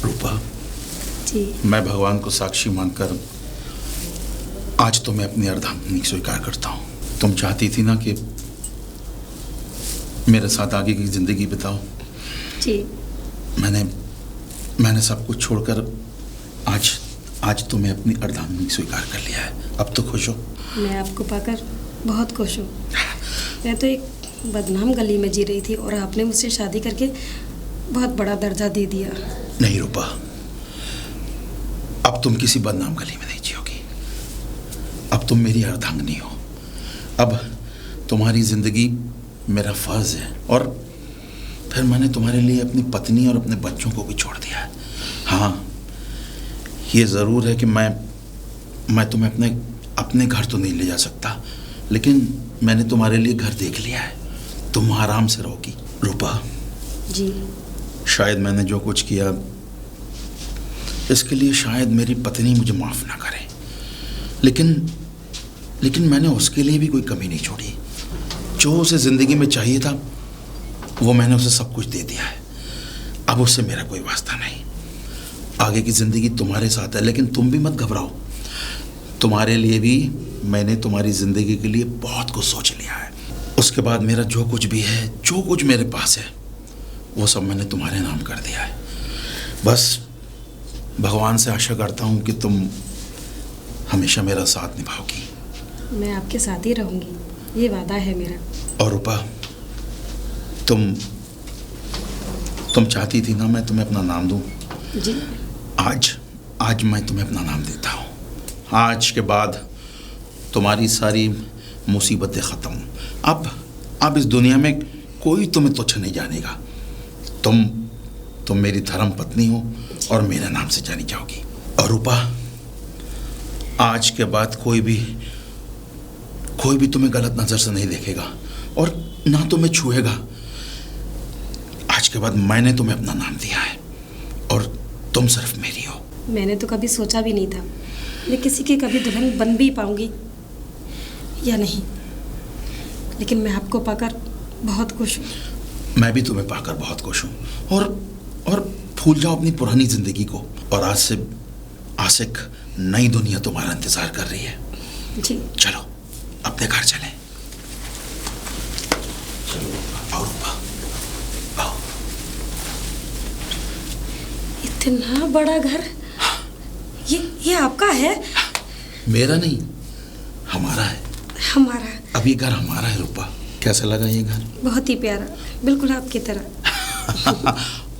रूपा, जी। मैं भगवान को साक्षी मानकर आज तो मैं अपनी अर्धांगिनी स्वीकार करता हूँ। तुम चाहती थी ना कि मेरे साथ आगे की जिंदगी बिताओ। जी। मैंने सब कुछ छोड़कर आज तो मैं अपनी अर्धांगिनी स्वीकार कर लिया है। अब तो खुश हो? मैं आपको पाकर बहुत खुश हूँ। मैं तो एक बदनाम गली में जी रही थी और आपने मुझसे शादी करके बहुत बड़ा दर्जा दे दिया। नहीं रूपा, अब तुम किसी बदनाम गली में नहीं जियोगी। अब तुम मेरी अर्धांगिनी हो। अब तुम्हारी जिंदगी मेरा फर्ज है और फिर मैंने तुम्हारे लिए अपनी पत्नी और अपने बच्चों को भी छोड़ दिया है। हाँ, ये ज़रूर है कि मैं तुम्हें अपने घर तो नहीं ले जा सकता, लेकिन मैंने तुम्हारे लिए घर देख लिया है। तुम आराम से रहोगी। रूपा जी। शायद मैंने जो कुछ किया इसके लिए शायद मेरी पत्नी मुझे माफ़ ना करे, लेकिन मैंने उसके लिए भी कोई कमी नहीं छोड़ी। जो उसे ज़िंदगी में चाहिए था वो मैंने उसे सब कुछ दे दिया है। अब उससे मेरा कोई वास्ता नहीं। आगे की ज़िंदगी तुम्हारे साथ है, लेकिन तुम भी मत घबराओ। तुम्हारे लिए भी मैंने तुम्हारी ज़िंदगी के लिए बहुत कुछ सोच लिया है। उसके बाद मेरा जो कुछ भी है, जो कुछ मेरे पास है, वो सब मैंने तुम्हारे नाम कर दिया है। बस भगवान से आशा करता हूँ कि तुम हमेशा मेरा साथ निभाओगी। मैं आपके साथ ही रहूँगी, ये वादा है मेरा। और रूपा, तुम चाहती थी ना मैं तुम्हें अपना नाम दूँ। जी। आज मैं तुम्हें अपना नाम देता हूँ। आज के बाद तुम्हारी सारी मुसीबतें ख़त्म। अब इस दुनिया में कोई तुम्हें तुच्छ नहीं जानेगा। तुम मेरी धर्म पत्नी हो और मेरे नाम से जानी जाओगी। और रूपा, आज के बाद कोई भी तुम्हें गलत नज़र से नहीं देखेगा और ना तुम्हें छुएगा। आज के बाद मैंने तुम्हें अपना नाम दिया है और तुम सिर्फ मेरी हो। मैंने तो कभी सोचा भी नहीं था मैं किसी की कभी दुल्हन बन भी पाऊंगी या नहीं, लेकिन मैं आपको पाकर बहुत खुश हूँ। मैं भी तुम्हें पाकर बहुत खुश हूँ। और भूल जाओ अपनी पुरानी जिंदगी को और आज से आशिक नई दुनिया तुम्हारा इंतजार कर रही है। जी। चलो अपने घर चलें। चलो आओ रूपा, आओ। इतना बड़ा घर, ये आपका है? मेरा नहीं, हमारा है। हमारा? अब ये घर हमारा है रूपा। कैसा लगा ये घर? बहुत ही प्यारा, बिल्कुल आपकी तरह।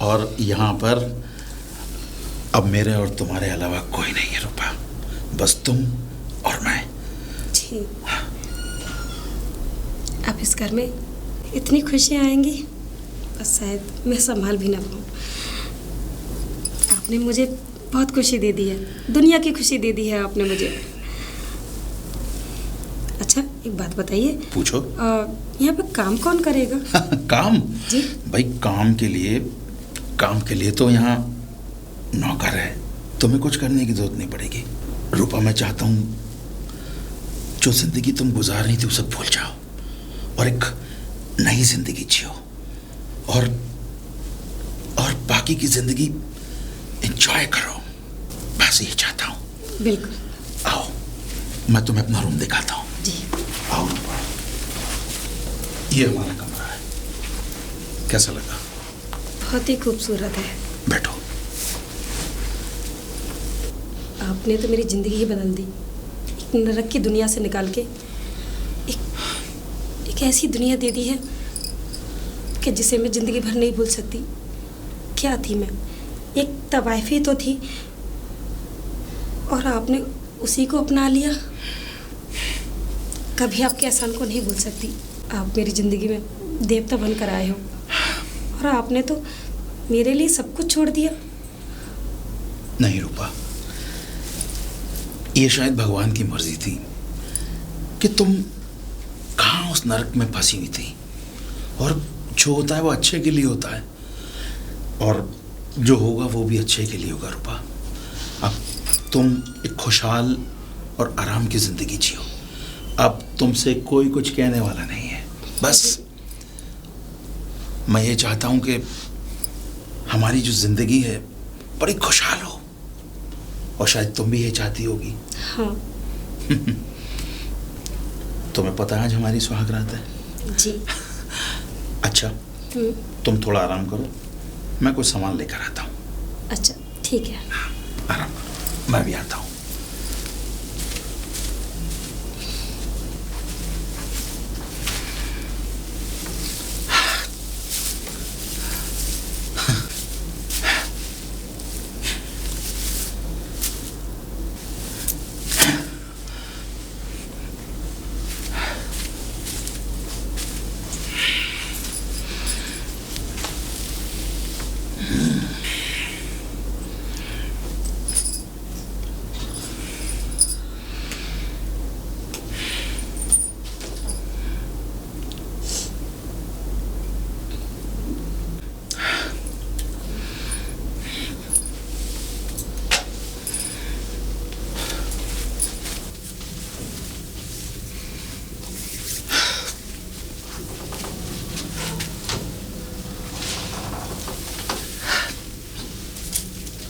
और यहाँ पर अब मेरे और तुम्हारे अलावा कोई नहीं है रूपा, बस तुम और मैं। जी। अब इस घर में इतनी खुशियाँ आएंगी, बस शायद मैं संभाल भी ना पाऊँ। आपने मुझे बहुत खुशी दे दी है, दुनिया की खुशी दे दी है आपने मुझे। अच्छा एक बात बताइए। पूछो। यहाँ पे काम कौन करेगा? काम? जी भाई काम के लिए तो यहाँ नौकर है। तुम्हें कुछ करने की जरूरत नहीं पड़ेगी। रूपा, मैं चाहता हूँ जो जिंदगी तुम गुजार रही थी उसे भूल जाओ और एक नई जिंदगी जियो और बाकी की जिंदगी एंजॉय करो। बस ये चाहता हूँ। बिल्कुल। आओ, मैं तुम्हें अपना रूम दिखाता हूँ। जी। आओ रूपा, ये हमारा कमरा है। कैसा लगा? बहुत ही खूबसूरत है। बैठो। आपने तो मेरी ज़िंदगी ही बदल दी। एक नरक की दुनिया से निकाल के एक ऐसी दुनिया दे दी है कि जिसे मैं ज़िंदगी भर नहीं भूल सकती। क्या थी मैं? एक तवाइफी तो थी और आपने उसी को अपना लिया। कभी आपके एहसान को नहीं भूल सकती। आप मेरी ज़िंदगी में देवता बनकर आए हो और आपने तो मेरे लिए सब कुछ छोड़ दिया। नहीं रूपा, ये शायद भगवान की मर्जी थी कि तुम कहाँ उस नरक में फंसी हुई थी। और जो होता है वो अच्छे के लिए होता है और जो होगा वो भी अच्छे के लिए होगा। रूपा, अब तुम एक खुशहाल और आराम की ज़िंदगी जियो। अब तुमसे कोई कुछ कहने वाला नहीं है। बस मैं ये चाहता हूँ कि हमारी जो ज़िंदगी है बड़ी खुशहाल हो, और शायद तुम भी ये चाहती होगी। हाँ। तुम्हें पता है आज हमारी सुहागरात है। जी। अच्छा, तुम थोड़ा आराम करो, मैं कुछ सामान लेकर आता हूँ। अच्छा ठीक है। आराम करो, मैं भी आता हूँ।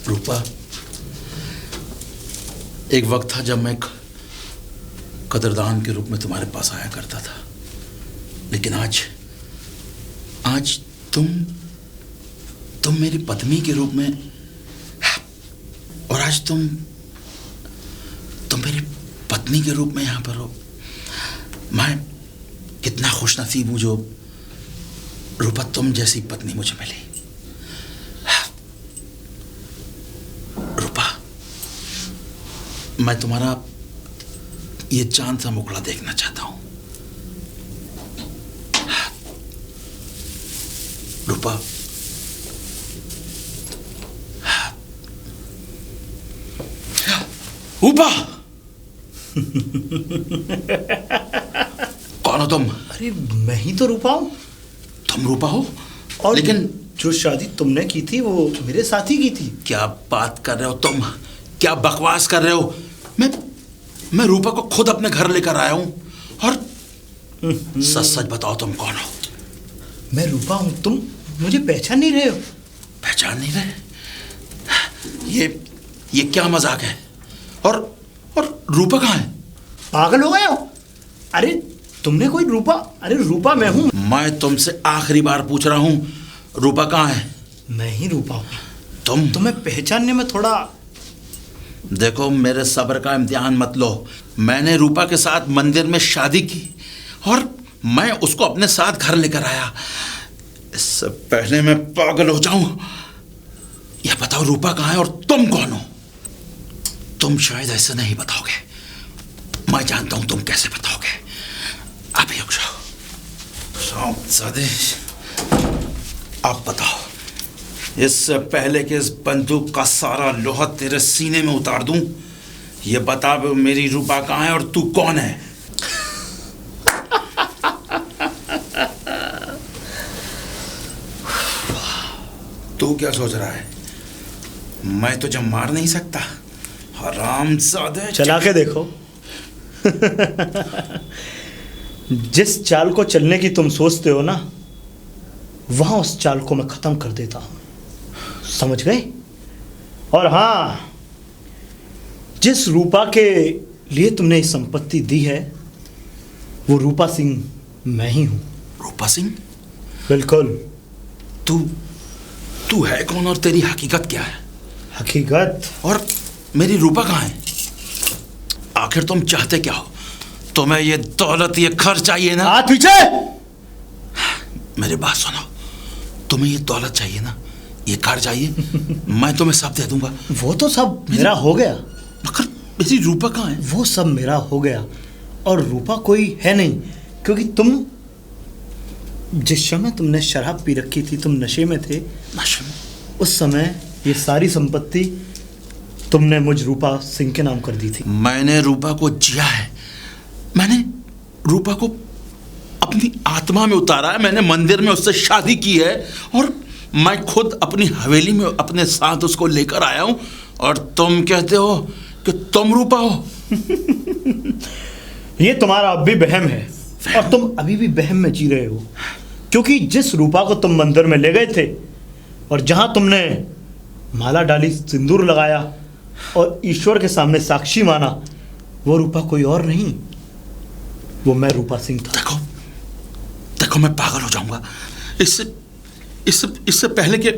रूपा, एक वक्त था जब मैं कदरदान के रूप में तुम्हारे पास आया करता था, लेकिन आज आज तुम मेरी पत्नी के रूप में, और आज तुम मेरी पत्नी के रूप में यहाँ पर हो। मैं कितना खुशनसीब हूँ जो रूपा तुम जैसी पत्नी मुझे मिली। मैं तुम्हारा ये चांद सा मुखड़ा देखना चाहता हूं। रूपा, रूपा, कौन हो तुम? अरे मैं ही तो रूपा हूं। तुम रूपा हो? और लेकिन जो शादी तुमने की थी वो मेरे साथ ही की थी। क्या बात कर रहे हो तुम? क्या बकवास कर रहे हो? मैं रूपा को खुद अपने घर लेकर आया हूं, और सच सच बताओ तुम कौन हो? मैं रूपा हूं। तुम मुझे पहचान नहीं रहे हो? पहचान नहीं रहे? ये क्या मजाक है? और रूपा कहाँ है? पागल हो गए हो? अरे तुमने कोई रूपा? अरे रूपा मैं हूं। मैं तुमसे आखिरी बार पूछ रहा हूं, रूपा कहाँ है? मैं ही रूपा हूं। तुम्हें पहचानने में थोड़ा। देखो, मेरे सब्र का इम्तिहान मत लो। मैंने रूपा के साथ मंदिर में शादी की, और मैं उसको अपने साथ घर लेकर आया। इससे पहले मैं पागल हो जाऊं, यह बताओ रूपा कहाँ है और तुम कौन हो? तुम शायद ऐसे नहीं बताओगे, मैं जानता हूं तुम कैसे बताओगे। अभी रुक जाओ। आप बताओ, इससे पहले कि इस बंदूक का सारा लोहा तेरे सीने में उतार दूं, ये बता मेरी रूपा कहाँ है और तू कौन है? तू क्या सोच रहा है? मैं तुझे मार नहीं सकता, हरामजादे। चला के देखो। जिस चाल को चलने की तुम सोचते हो ना, वहां उस चाल को मैं खत्म कर देता हूं। समझ गए? और हाँ, जिस रूपा के लिए तुमने ये संपत्ति दी है, वो रूपा सिंह मैं ही हूं। रूपा सिंह? बिल्कुल। तू है कौन और तेरी हकीकत क्या है? हकीकत? और मेरी रूपा कहाँ है? आखिर तुम चाहते क्या हो? तुम्हें ये दौलत, ये घर चाहिए ना? हाथ पीछे। मेरी बात सुनो, तुम्हें ये दौलत चाहिए ना, ये घर चाहिए, मैं तुम्हें सब दे दूंगा। वो तो सब मेरा हो गया। मगर मेरी रूपा कहाँ है? वो सब मेरा हो गया, और रूपा कोई है नहीं, क्योंकि तुम जिस समय तुमने शराब पी रखी थी, तुम नशे में थे। नशे में? उस समय ये सारी संपत्ति तुमने मुझ रूपा सिंह के नाम कर दी थी। मैंने रूपा को जिया है, मैंने रूपा को अपनी आत्मा में उतारा है, मैंने मंदिर में उससे शादी की है, और मैं खुद अपनी हवेली में अपने साथ उसको लेकर आया हूं, और तुम कहते हो कि तुम रूपा हो? ये तुम्हारा अब भी वहम है, और तुम अभी भी वहम में जी रहे हो, क्योंकि जिस रूपा को तुम मंदिर में ले गए थे और जहां तुमने माला डाली, सिंदूर लगाया और ईश्वर के सामने साक्षी माना, वो रूपा कोई और नहीं, वो मैं रूपा सिंह था। देखो देखो, मैं पागल हो जाऊंगा। इससे इससे इससे पहले कि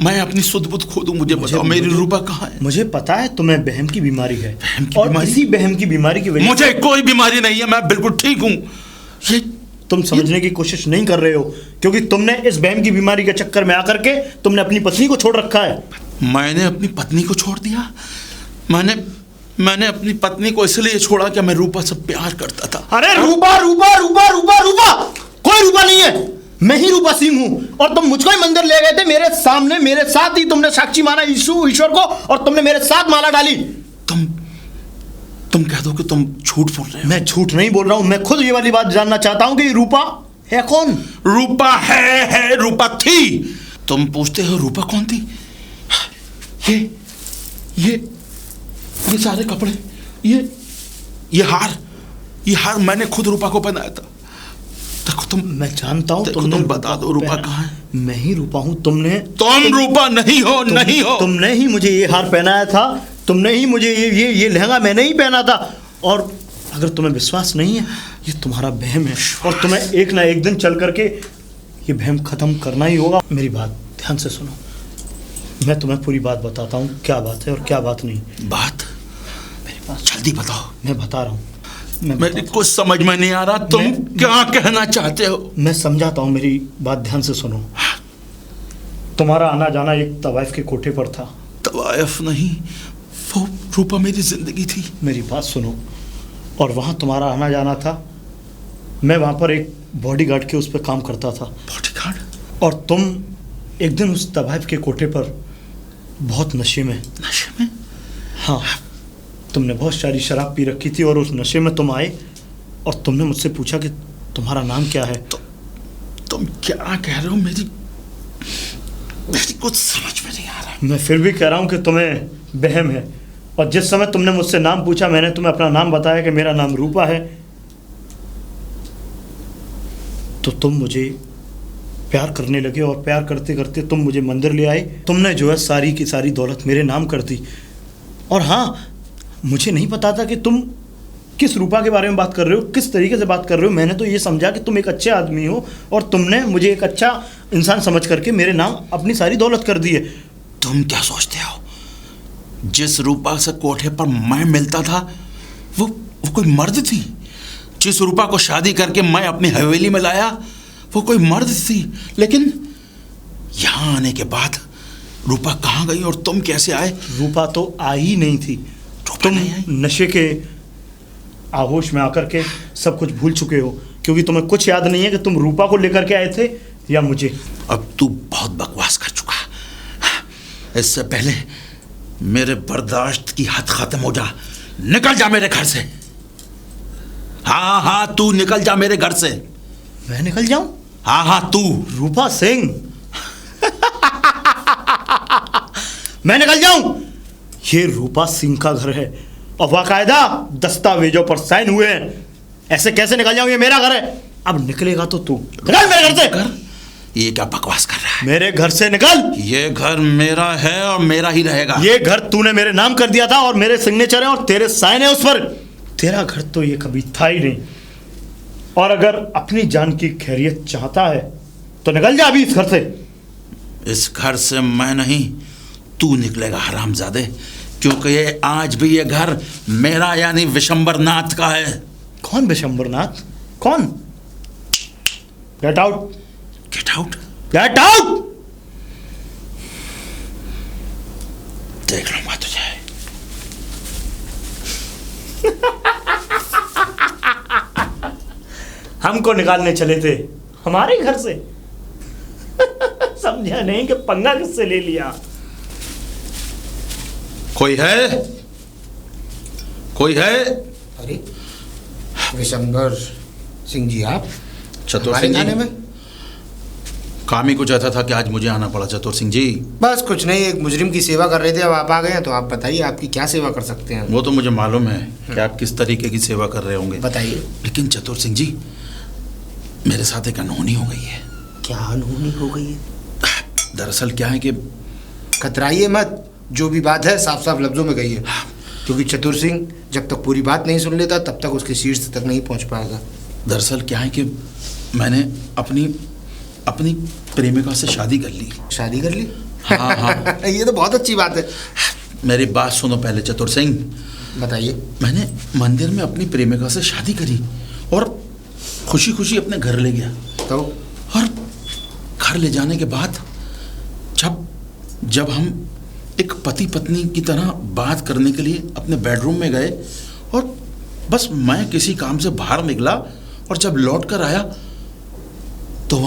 मैं अपनी सुध बुध खो दूं, मुझे बताओ मेरी रूपा कहाँ है? मुझे पता है तुम्हें बहम की बीमारी है, बहम की और बीमारी? इसी बहम की बीमारी की वजह मुझे कोई बीमारी नहीं है, मैं बिल्कुल ठीक हूँ। ये तुम समझने की कोशिश नहीं कर रहे हो, क्योंकि तुमने इस बहम की बीमारी के चक्कर में आकर के तुमने अपनी पत्नी को छोड़ रखा है। मैंने अपनी पत्नी को छोड़ दिया? मैंने अपनी पत्नी को इसलिए छोड़ा कि मैं रूपा से प्यार करता था। अरे रूपा रूपा रूपा रूपा रूपा, कोई रूपा नहीं है, मैं ही रूपा सिंह हूं। और तुम मुझको ही मंदिर ले गए थे, मेरे सामने, मेरे साथ ही तुमने साक्षी माना ईश्वर को, और तुमने मेरे साथ माला डाली। तुम कह दो कि तुम झूठ बोल रहे हो। मैं झूठ नहीं बोल रहा हूं, मैं खुद ये वाली बात जानना चाहता हूं कि रूपा है कौन? रूपा है, रूपा थी। तुम पूछते हो रूपा कौन थी? ये सारे कपड़े, ये हार मैंने खुद रूपा को पहनाया था। देखो मैं जानता हूं, तुम बता दो रूपा कहाँ है? मैं ही रूपा हूं। तुम रूपा नहीं हो। तुमने ही मुझे ये हार पहनाया था, तुमने ही मुझे ये लहंगा मैंने ही पहना था। और अगर तुम्हें विश्वास नहीं है, ये तुम्हारा वहम है, और तुम्हें एक ना एक दिन चल करके ये वहम खत्म करना ही होगा। मेरी बात ध्यान से सुनो, मैं तुम्हें पूरी बात बताता हूँ, क्या बात है और क्या बात नहीं। बात? मेरी बात जल्दी बताओ। मैं बता रहा हूँ, मेरी कुछ समझ में नहीं आ रहा, तुम क्या कहना चाहते हो? मैं समझाता हूँ, मेरी बात ध्यान से सुनो। तुम्हारा आना जाना एक तवाइफ के कोठे पर था। तवाइफ नहीं, वो रूपा मेरी जिंदगी थी। मेरी बात सुनो, और वहाँ तुम्हारा आना जाना था। मैं वहाँ पर एक बॉडीगार्ड के उस पर काम करता था। बॉडीगार्ड? और तुम एक दिन उस तवाइफ के कोठे पर बहुत नशे में। हाँ, तुमने बहुत सारी शराब पी रखी थी, और उस नशे में तुम आए और तुमने मुझसे पूछा कि तुम्हारा नाम क्या है। तुम क्या कह रहे हो? मेरी कुछ समझ में नहीं आ रहा। मैं फिर भी कह रहा हूँ कि तुम्हें वहम है, और जिस समय तुमने मुझसे नाम पूछा, मैंने तुम्हें अपना नाम बताया कि मेरा नाम रूपा है, तो तुम मुझे प्यार करने लगे, और प्यार करते करते तुम मुझे मंदिर ले आए। तुमने जो है सारी की सारी दौलत मेरे नाम कर दी। और हाँ, मुझे नहीं पता था कि तुम किस रूपा के बारे में बात कर रहे हो, किस तरीके से बात कर रहे हो। मैंने तो ये समझा कि तुम एक अच्छे आदमी हो, और तुमने मुझे एक अच्छा इंसान समझ करके मेरे नाम अपनी सारी दौलत कर दी है। तुम क्या सोचते हो? जिस रूपा से कोठे पर मैं मिलता था, वो कोई मर्द थी। जिस रूपा को शादी करके मैं अपनी हवेली में लाया, वो कोई मर्द थी। लेकिन यहाँ आने के बाद रूपा कहाँ गई और तुम कैसे आए? रूपा तो आई ही नहीं थी। तुम नशे के आहोश में आकर के सब कुछ भूल चुके हो, क्योंकि तुम्हें कुछ याद नहीं है कि तुम रूपा को लेकर के आए थे या मुझे। अब तू बहुत बकवास कर चुका। इससे पहले मेरे बर्दाश्त की हद खत्म हो जा। निकल जा मेरे घर से। हाँ, तू निकल जा मेरे घर से। मैं निकल जाऊं? हाँ, तू। रूपा सिंह। मैं निकल जाऊं? ये रूपा सिंह का घर है, और बाकायदा दस्तावेजों पर साइन हुए हैं। ऐसे कैसे निकल जाऊं? ये मेरा घर है। अब निकलेगा तो तू निकल मेरे घर से। ये क्या बकवास कर रहा है? मेरे घर से निकल। ये घर मेरा है और मेरा ही रहेगा। ये घर तूने मेरे नाम कर दिया था, और मेरे सिग्नेचर है, और तेरे साइन है उस पर। तेरा घर तो ये कभी था ही नहीं। और अगर अपनी जान की खैरियत चाहता है तो निकल जा अभी इस घर से। इस घर से मैं नहीं, तू निकलेगा हरामजादे, क्योंकि ये आज भी ये घर मेरा यानी विशंबर नाथ का है। कौन विशंबर नाथ? कौन? Get out. Get out? Get out. देख लूंगा तुझे। हमको निकालने चले थे हमारे घर से। समझा नहीं कि पंगा किससे ले लिया। कोई है? अरे विशंबर सिंह जी, आप चतुर सिंह जी में? काम ही कुछ ऐसा था कि आज मुझे आना पड़ा। चतुर सिंह जी, बस कुछ नहीं, एक मुजरिम की सेवा कर रहे थे, अब आप आ गए हैं, तो आप बताइए आपकी क्या सेवा कर सकते हैं। वो तो मुझे मालूम है कि आप किस तरीके की सेवा कर रहे होंगे। बताइए। लेकिन चतुर सिंह जी, मेरे साथ एक अनहोनी हो गई है। क्या अनहोनी हो गई है? दरअसल क्या है कि कतराइए मत, जो भी बात है साफ साफ लफ्जों में कहिए, क्योंकि चतुर सिंह जब तक पूरी बात नहीं सुन लेता तब तक उसके शीर्ष तक नहीं पहुंच पाएगा। दरअसल क्या है कि मैंने अपनी अपनी प्रेमिका से शादी कर ली। शादी कर ली? हाँ हाँ। ये तो बहुत अच्छी बात है। मेरी बात सुनो पहले चतुर सिंह। बताइए। मैंने मंदिर में अपनी प्रेमिका से शादी करी और खुशी खुशी अपने घर ले गया। तो और घर ले जाने के बाद जब जब हम एक पति पत्नी की तरह बात करने के लिए अपने बेडरूम में गए और बस मैं किसी काम से बाहर निकला और जब लौट कर आया तो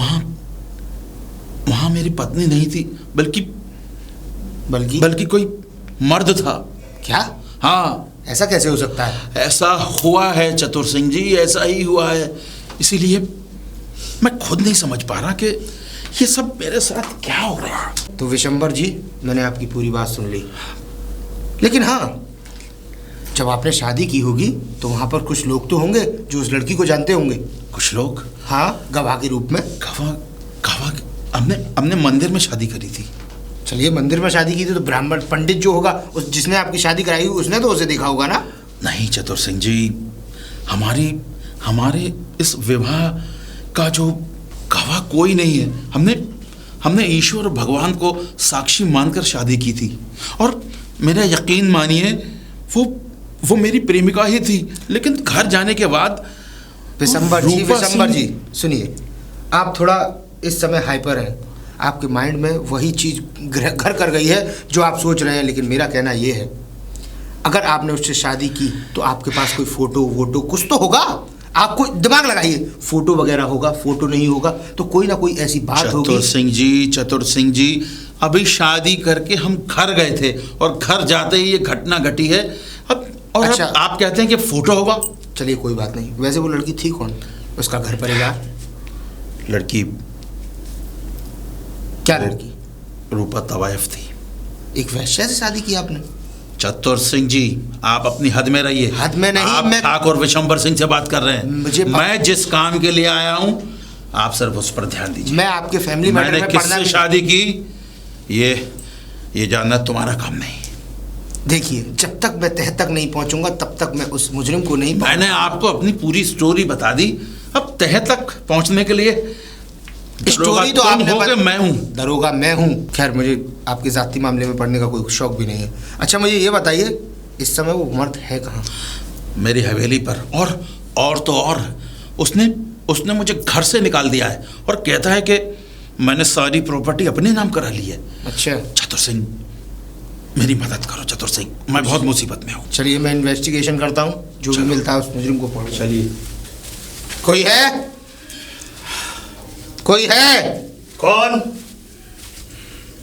वहाँ मेरी पत्नी नहीं थी, बल्कि बल्कि बल्कि कोई मर्द था। क्या? हाँ। ऐसा कैसे हो सकता है? ऐसा हुआ है चतुर सिंह जी, ऐसा ही हुआ है। इसीलिए मैं खुद नहीं समझ पा रहा कि ये सब मेरे साथ क्या हो रहा है। तो विशंबर जी, मैंने आपकी पूरी बात सुन ली, लेकिन हाँ, जब आपने शादी की होगी तो वहाँ पर कुछ लोग तो होंगे जो उस लड़की को जानते होंगे। कुछ लोग? हाँ, गवाह के रूप में। गवाह? हमने मंदिर में शादी करी थी। चलिए, मंदिर में शादी की थी तो ब्राह्मण पंडित जो होगा, उस जिसने आपकी शादी कराई उसने तो उसे देखा होगा ना? नहीं चतुर सिंह जी, हमारे इस विवाह का जो गवाह कोई नहीं है। हमने ईश्वर और भगवान को साक्षी मानकर शादी की थी और मेरा यकीन मानिए वो मेरी प्रेमिका ही थी। लेकिन घर जाने के बाद विशंबर जी सुनिए, आप थोड़ा इस समय हाइपर हैं। आपके माइंड में वही चीज़ घर कर गई है जो आप सोच रहे हैं। लेकिन मेरा कहना ये है, अगर आपने उससे शादी की तो आपके पास कोई फोटो वोटो कुछ तो होगा। आपको दिमाग लगाइए, फोटो वगैरह होगा, फोटो नहीं होगा तो कोई ना कोई ऐसी बात होगी। चतुर सिंह जी, अभी शादी करके हम घर गए थे और घर जाते ही ये घटना घटी है। अच्छा, अब आप कहते हैं कि फोटो होगा। चलिए कोई बात नहीं। वैसे वो लड़की थी कौन? उसका घर परिवार? लड़की? क्या लड़की? रूपा तवायफ थी। एक वैश्या से शादी की आपने? चतुर सिंह जी, आप अपनी हद में रहिए। हद में नहीं, आप मैं ठाकुर विशंबर सिंह से बात कर रहे हैं। मैं जिस काम के लिए आया हूं आप सिर्फ उस पर ध्यान दीजिए। मैं आपके फैमिली मैटर में किससे शादी की ये जानना तुम्हारा काम नहीं। देखिए, जब तक मैं तह तक नहीं पहुंचूंगा तब तक मैं उस मुजरिम को नहीं। मैंने आपको अपनी पूरी स्टोरी बता दी। अब तह तक पहुंचने के लिए स्टोरी तो आपने मैं हूँ, दरोगा मैं हूँ। खैर, मुझे आपके जाती मामले में पढ़ने का कोई शौक भी नहीं है। अच्छा, मुझे ये बताइए, इस समय वो मर्द है कहाँ? मेरी हवेली पर। और तो और उसने मुझे घर से निकाल दिया है और कहता है कि मैंने सारी प्रॉपर्टी अपने नाम करा ली है। अच्छा चतुर सिंह, मेरी मदद करो चतुर सिंह, मैं बहुत मुसीबत में हूँ। चलिए, मैं इन्वेस्टिगेशन करता हूँ, जो भी मिलता है उस मुजरिम को पकड़ो। चलिए। कोई है? कौन?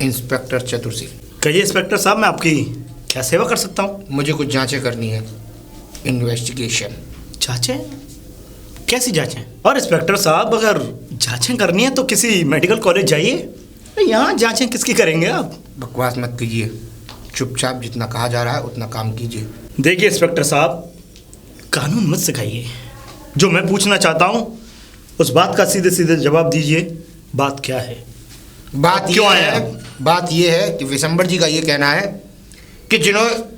इंस्पेक्टर चतुर सिंह। कहिए इंस्पेक्टर साहब, मैं आपकी क्या सेवा कर सकता हूँ? मुझे कुछ जांचें करनी है, इन्वेस्टिगेशन। जांचें? कैसी जांचें? और इंस्पेक्टर साहब, अगर जांचें करनी है तो किसी मेडिकल कॉलेज जाइए। यहाँ जांचें किसकी करेंगे आप? बकवास मत कीजिए, चुपचाप जितना कहा जा रहा है उतना काम कीजिए। देखिए इंस्पेक्टर साहब, कानून मत सिखाइए। जो मैं पूछना चाहता हूँ उस बात का सीधे सीधे जवाब दीजिए। बात क्या है? बात ये है कि विशंबर जी का ये कहना है कि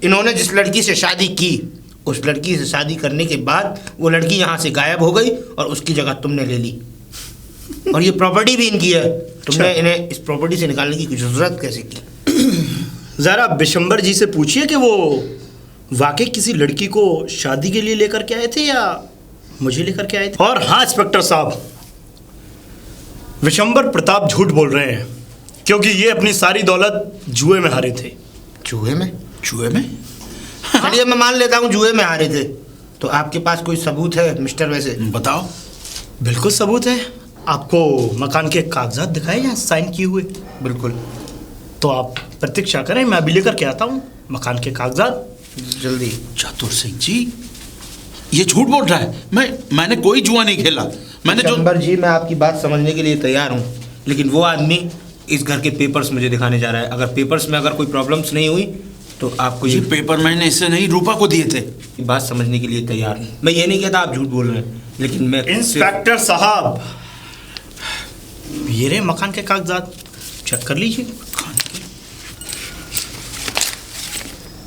इन्होंने जिस लड़की से शादी की, उस लड़की से शादी करने के बाद वो लड़की यहाँ से गायब हो गई और उसकी जगह तुमने ले ली। और ये प्रॉपर्टी भी इनकी है। तुमने इन्हें इस प्रॉपर्टी से निकालने की जरूरत कैसे की? ज़रा विशंबर जी से पूछिए कि वो वाकई किसी लड़की को शादी के लिए लेकर के आए थे या मुझे लेकर के आए थे। और हाँ इंस्पेक्टर साहब, विशंबर प्रताप झूठ बोल रहे हैं, क्योंकि ये अपनी सारी दौलत जुए में हारे थे। जुए में? चलिए, मैं मान लेता हूँ जुए में हारे थे। तो आपके पास कोई सबूत है मिस्टर? वैसे बताओ। बिल्कुल सबूत है। आपको मकान के कागजात दिखाए हैं साइन किए हुए? बिल्कुल। तो आप प्रतीक्षा करें, मैं अभी लेकर के आता हूँ मकान के कागजात। जल्दी। चतुर सिंह जी, ये झूठ बोल रहा है। मैंने कोई जुआ नहीं खेला। विशंबर जी, मैं आपकी बात समझने के लिए तैयार हूँ, लेकिन वो आदमी इस घर के पेपर्स मुझे दिखाने जा रहा है। अगर पेपर्स में कोई प्रॉब्लम्स नहीं हुई तो आपको ये पेपर मैंने इससे नहीं, रूपा को दिए थे। बात समझने के लिए तैयार हूँ। मैं ये नहीं कहता आप झूठ बोल रहे हैं, लेकिन मैं इंस्पेक्टर साहब, ये रहे मकान के कागजात, चेक कर लीजिए।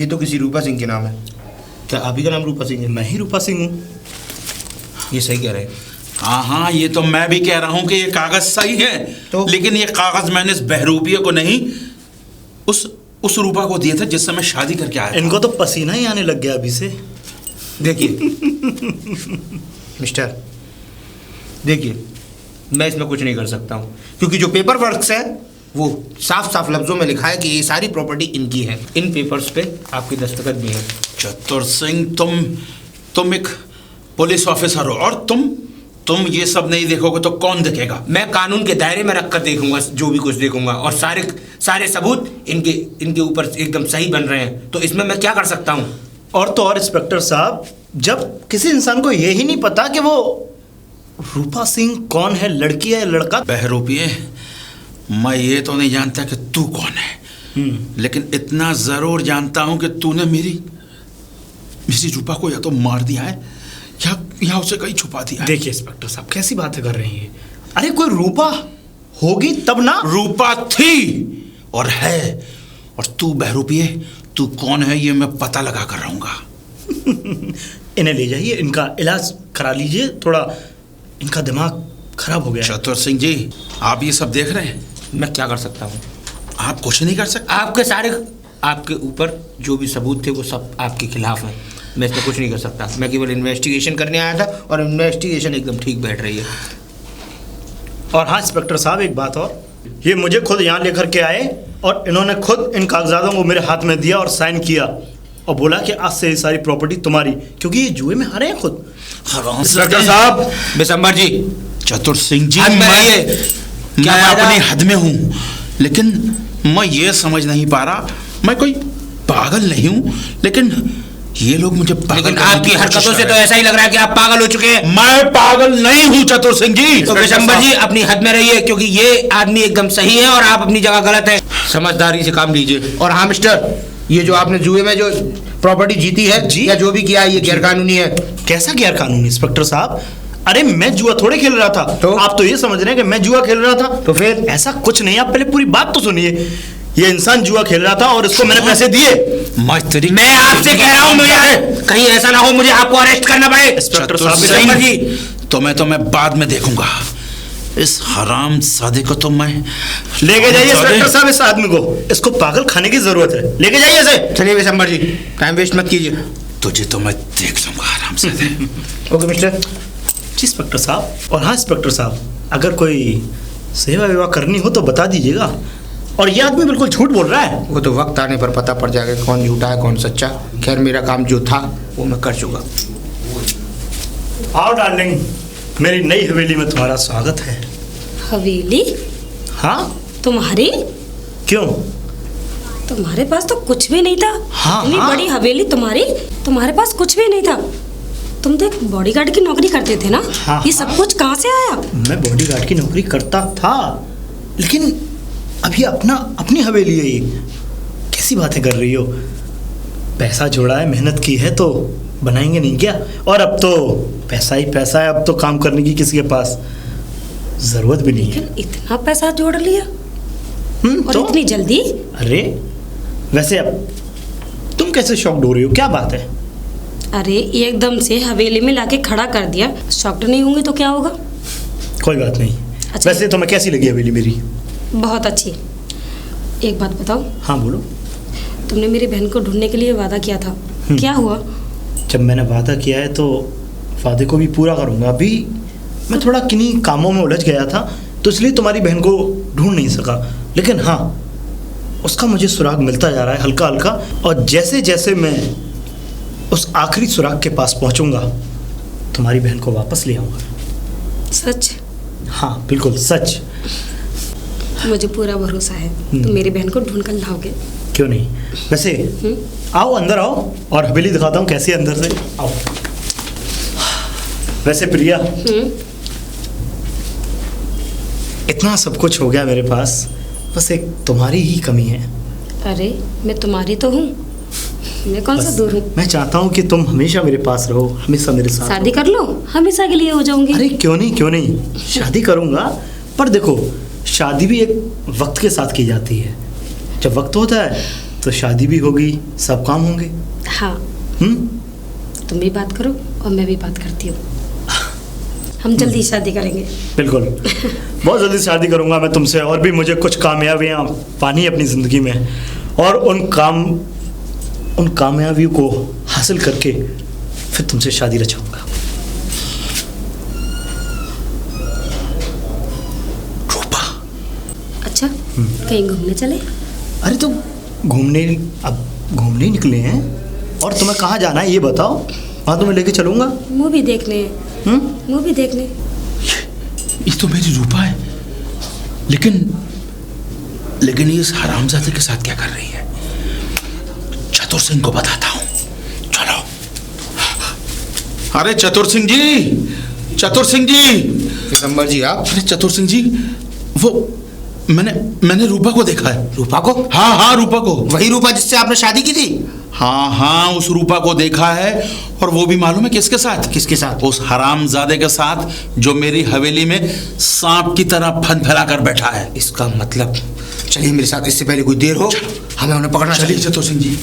ये तो किसी रूपा सिंह के नाम है। क्या आप ही का नाम रूपा सिंह है? मैं ही रूपा सिंह हूँ। ये सही कह रहे हैं। हाँ हाँ, ये तो मैं भी कह रहा हूँ कि ये कागज सही है, तो? लेकिन ये कागज मैंने इस बहरूपिये को नहीं, उस रूपा को दिए थे जिससे मैं शादी करके आया था। इनको तो पसीना ही आने लग गया अभी से। देखिए मिस्टर, देखिए मैं इसमें कुछ नहीं कर सकता हूँ, क्योंकि जो पेपर वर्क्स है वो साफ साफ लफ्जों में लिखा है कि ये सारी प्रॉपर्टी इनकी है। इन पेपर्स पे आपकी दस्तखत भी है। चतुर सिंह, तुम एक पुलिस ऑफिसर हो और तुम ये सब नहीं देखोगे तो कौन देखेगा? मैं कानून के दायरे में रखकर देखूंगा जो भी कुछ देखूंगा, और सारे सबूत इनके ऊपर एकदम सही बन रहे हैं, तो इसमें मैं क्या कर सकता हूँ? और तो और इंस्पेक्टर साहब, जब किसी इंसान को ये ही नहीं पता कि वो रूपा सिंह कौन है, लड़की है लड़का। बहरूपिये, मैं ये तो नहीं जानता कि तू कौन है, लेकिन इतना जरूर जानता हूं कि तूने मेरी रूपा को या तो मार दिया है या उसे कहीं छुपा दिया है। देखिए इंस्पेक्टर साहब, कैसी बातें कर रही हैं? अरे कोई रूपा होगी तब ना। रूपा थी और है, और तू बहरूपिये, तू कौन है ये मैं पता लगा कर रहूंगा। इन्हें ले जाइए, इनका इलाज करा लीजिए, थोड़ा इनका दिमाग खराब हो गया है। चतुर सिंह जी, आप ये सब देख रहे हैं, मैं क्या कर सकता हूँ? आप कुछ नहीं कर सकते। आपके ऊपर जो भी सबूत थे वो सब आपके खिलाफ हैं, मैं इसमें कुछ नहीं कर सकता। मैं केवल इन्वेस्टिगेशन करने आया था और इन्वेस्टिगेशन एकदम ठीक बैठ रही है। और हाँ इंस्पेक्टर साहब, एक बात और, ये मुझे खुद यहाँ लेकर के आए और इन्होंने खुद इन कागजातों को मेरे हाथ में दिया और साइन किया और बोला कि आज से ये सारी प्रॉपर्टी तुम्हारी, क्योंकि ये जुए में हारे हैं खुद। इंस्पेक्टर साहब, बिशंबर जी, चतुर सिंह जी, क्या मैं अपनी हद में हूँ, लेकिन मैं ये समझ नहीं पा रहा, मैं कोई पागल नहीं हूँ, लेकिन ये लोग मुझे पागल, लेकिन आपकी हरकतों से तो ऐसा ही लग रहा है कि आप पागल हो चुके हैं। मैं पागल नहीं हूँ चतुर सिंह जी। तो बिशंबर जी अपनी हद में रहिए, क्योंकि ये आदमी एकदम सही है और आप अपनी जगह गलत है। समझदारी से काम लीजिए। और हाँ मिस्टर, ये जो आपने जुए में जो प्रॉपर्टी जीती है जी, या जो भी किया है, ये गैरकानूनी है। कैसा गैरकानूनी इंस्पेक्टर साहब? अरे मैं जुआ थोड़े खेल रहा था। तो आप तो ये समझ रहे हैं कि मैं जुआ खेल रहा था? तो फिर ऐसा कुछ नहीं, आप पहले पूरी बात तो सुनिए। ये इंसान जुआ खेल रहा था और इसको मैंने पैसे दिए। मैं आपसे कह रहा हूँ, मुझे कहीं ऐसा ना हो मुझे आपको अरेस्ट करना पड़े। इंस्पेक्टर चतुर साहब, सिंह जी, तो मैं बाद में देखूंगा। इस हराम सादे को तो मैं लेके जाइए इंस्पेक्टर साहब इस आदमी को, इसको पागल खाने की जरूरत है, लेके जाइए इसे। चलिए बिशंबर जी, टाइम वेस्ट मत कीजिए। तुझे तो मैं देख लूंगा आराम से। Okay mister. जी इंस्पेक्टर साहब। और हाँ इंस्पेक्टर साहब, अगर कोई सेवा वेवा करनी हो तो बता दीजिएगा। और ये आदमी बिल्कुल झूठ बोल रहा है। वो तो वक्त आने पर पता पड़ जाएगा कौन झूठा है कौन सच्चा। खैर मेरा काम जो था वो मैं कर चुका। आओ डार्लिंग, मेरी नई हवेली में तुम्हारा स्वागत है। हवेली? हाँ, तुम्हारी? क्यों? तुम्हारे पास तो कुछ भी नहीं था। हाँ, इतनी हाँ। बड़ी हवेली तुम्हारी, तुम्हारे पास कुछ भी नहीं था। तुम तो एक बॉडीगार्ड की नौकरी करते थे ना? हाँ, ये सब कुछ कहाँ से आया? मैं बॉडीगार्ड की नौकरी करता था, लेकिन अभी अपनी हवेली है ये। कैसी बातें कर रही हो? पैसा जोड़ा है, मेहनत की है तो बनाएंगे नहीं क्या? और अब तो पैसा ही पैसा है, अब तो काम करने की किसी के पास जरूरत भी नहीं है। लेकिन इतना पैसा जोड़ लिया और तो? इतनी जल्दी? अरे वैसे अब तुम कैसे शॉक्ड हो रही हो, क्या बात है? अरे एकदम से हवेली में लाके खड़ा कर दिया, शॉक्ड नहीं होंगे तो क्या होगा? कोई बात नहीं। अच्छा। वैसे तुम्हें कैसी लगी हवेली मेरी? बहुत अच्छी। एक बात बताओ, हाँ बोलो। तुमने मेरी बहन को ढूंढने के लिए वादा किया था, क्या हुआ? जब मैंने वादा किया है तो वादे को भी पूरा करूँगा। अभी मैं थोड़ा किन्हीं कामों में उलझ गया था तो इसलिए तुम्हारी बहन को ढूंढ नहीं सका, लेकिन हाँ उसका मुझे सुराग मिलता जा रहा है हल्का हल्का। और जैसे जैसे मैं उस आखिरी सुराग के पास पहुंचूंगा तुम्हारी बहन को वापस ले आऊँगा। सच? हाँ बिल्कुल सच। मुझे पूरा भरोसा है तुम मेरी बहन को ढूंढ कर लाओगे। क्यों नहीं। वैसे आओ अंदर आओ और हवेली दिखाता हूँ कैसी है अंदर से। आओ। वैसे प्रिया, इतना सब कुछ हो गया मेरे पास, बस एक तुम्हारी ही कमी है। अरे मैं तुम्हारी तो हूँ, मैं कौन सा दूर हूँ? मैं चाहता हूँ कि तुम हमेशा मेरे पास रहो, हमेशा मेरे साथ शादी रहो। कर लो, हमेशा के लिए हो जाऊंगी। अरे क्यों नहीं, शादी करूँगा, पर देखो शादी भी एक वक्त के साथ की जाती है। जब वक्त होता है तो शादी भी होगी, सब काम होंगे। हाँ, तुम भी बात करो और मैं भी बात करती हूँ। हम जल्दी शादी करेंगे। बिल्कुल, बहुत जल्दी शादी करूंगा मैं तुमसे, और भी मुझे कुछ कामयाबियाँ पानी अपनी ज़िंदगी में, और उन कामयाबियों को हासिल करके फिर तुमसे शादी रचाऊंगा। रूपा। अच्छा, कहीं घूमने चले? अरे तो घूमने ही निकले हैं, और तुम्हें कहाँ जाना है ये बताओ, वहाँ तुम्हें लेके चलूंगा। मूवी देखने। मूवी देखने। ये तो मेरी रूपा है, लेकिन ये इस हरामजादे के साथ क्या कर रही है? चतुर सिंह को बताता हूँ, चलो। अरे चतुर सिंह जी। दिसंबर जी आप? अरे चतुर सिंह जी, वो मैंने रूपा को देखा है। रूपा को? हाँ, रूपा को। वही रूपा जिससे आपने शादी की थी? हाँ, उस रूपा को देखा है, और वो भी मालूम है किसके साथ? किसके साथ? उस हरामजादे के साथ जो मेरी हवेली में सांप की तरह फन फैला कर बैठा है। इसका मतलब, चलिए मेरे साथ, इससे पहले कोई देर हो, हमें उन्हें पकड़ना चाहिए। चलिए चतुर सिंह जी।